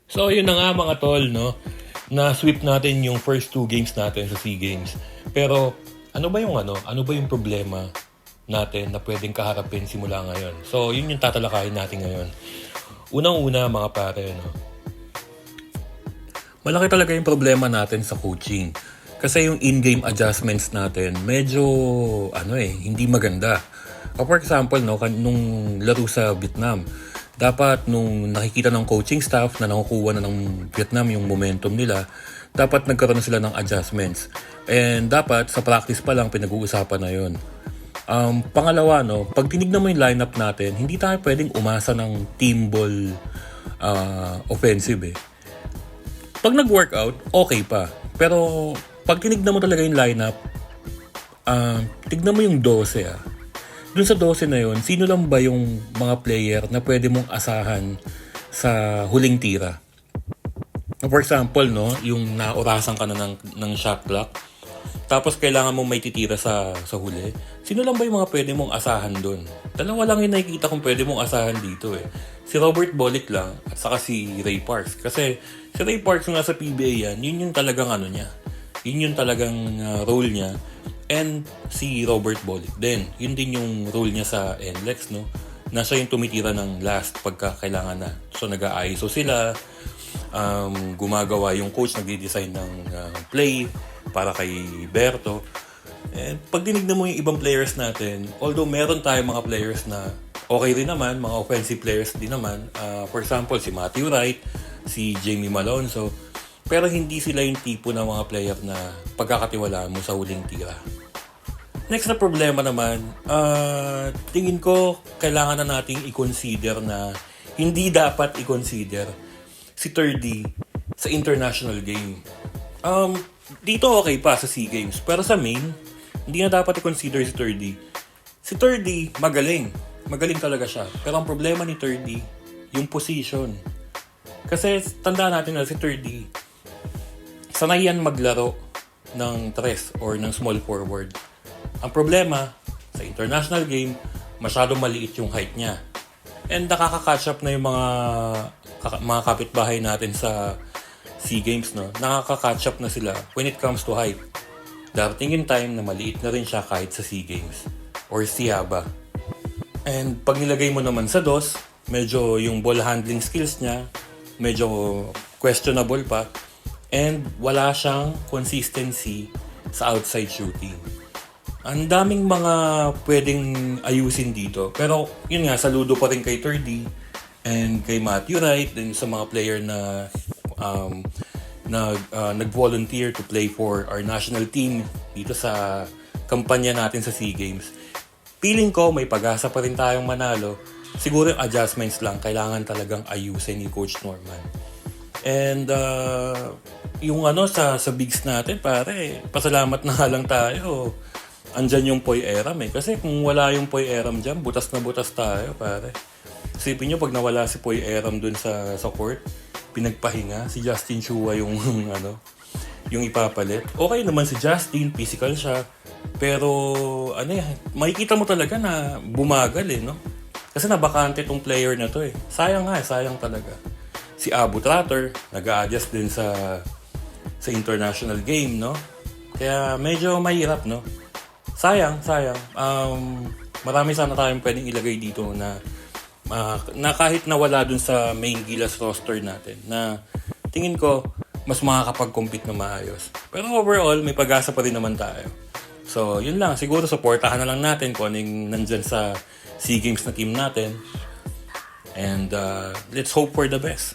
So, yun na nga mga tol, no? Na-sweep natin yung first two games natin sa SEA Games. Pero, ano ba yung problema natin na pwedeng kaharapin simula ngayon? So, yun yung tatalakayin natin ngayon. Unang-una mga pare, no? Malaki talaga yung problema natin sa coaching. Kasi yung in-game adjustments natin, medyo, hindi maganda. For example, no, nung laro sa Vietnam, dapat nung nakikita ng coaching staff na nakukuha na ng Vietnam yung momentum nila, dapat nagkaroon na sila ng adjustments. And dapat sa practice pa lang pinag-uusapan na yun. Pangalawa, no, pag tinignan mo yung lineup natin, hindi tayo pwedeng umasa ng team ball offensive eh. Pag nag-workout, okay pa. Pero pag tinignan mo talaga yung lineup, tignan mo yung 12 ah. Dun sa 12 na yun, sino lang ba yung mga player na pwede mong asahan sa huling tira? For example, no, yung naorasan ka na ng shot clock, tapos kailangan mong may titira sa huli. Sino lang ba yung mga pwede mong asahan dun? Dalawa lang yung nakikita kung pwede mong asahan dito eh. Si Robert Bolick lang at saka si Ray Parks. Kasi si Ray Parks yung nasa PBA yan, yun yung talagang niya. Yun yung talagang role niya. And si Robert Bolick din. Yun din yung role niya sa NLEX, no? Na siya yung tumitira ng last pagka kailangan na. So nag-ISO sila, gumagawa yung coach, nagde-design ng play para kay Berto. And pag dinignan mo yung ibang players natin, although meron tayong mga players na okay rin naman, mga offensive players din naman. For example, si Matthew Wright, si Jamie Malonzo. Pero hindi sila yung tipo ng mga player na pagkakatiwalaan mo sa huling tira. Next na problema naman, tingin ko kailangan na nating i-consider na hindi dapat i-consider si 3D sa international game. Dito okay pa sa SEA Games, pero sa main, hindi na dapat i-consider si 3D. Si 3D, magaling. Magaling talaga siya. Pero ang problema ni 3D, yung position. Kasi tandaan natin na si 3D, sanay yan maglaro ng tres or ng small forward. Ang problema, sa international game, masyadong maliit yung height niya. And nakaka-catch up na yung mga kapitbahay natin sa SEA Games, no? Nakaka-catch up na sila when it comes to height. Darating yung time na maliit na rin siya kahit sa SEA Games or SIABA. And pag nilagay mo naman sa DOS, medyo yung ball handling skills niya, medyo questionable pa. And wala siyang consistency sa outside shooting. Ang daming mga pwedeng ayusin dito. Pero yun nga, saludo pa rin kay 3D and kay Matthew Wright and sa mga player na nag-volunteer to play for our national team dito sa kampanya natin sa SEA Games. Feeling ko may pag-asa pa rin tayong manalo. Siguro yung adjustments lang kailangan talagang ayusin ni Coach Norman. And yung sa bigs natin, pare, pasalamat na lang tayo. Andyan yung Poy Eram eh. Kasi kung wala yung Poy Eram dyan, butas na butas tayo, pare. Isipin nyo, pag nawala si Poy Eram dun sa court, pinagpahinga, si Justin Chua yung yung ipapalit. Okay naman si Justin, physical siya. Pero makikita mo talaga na bumagal eh, no? Kasi nabakante tong player na to eh. Sayang talaga. Si Abu Tratter, nag-a-adjust din sa international game, no? Kaya medyo mahirap, no? Sayang. Marami sana tayong pwedeng ilagay dito na kahit nawala dun sa main Gilas roster natin, na tingin ko mas makakapag-compete na maayos. Pero overall, may pag-asa pa rin naman tayo. So, yun lang. Siguro supportahan na lang natin kung anong nandyan sa SEA Games na team natin. And let's hope for the best.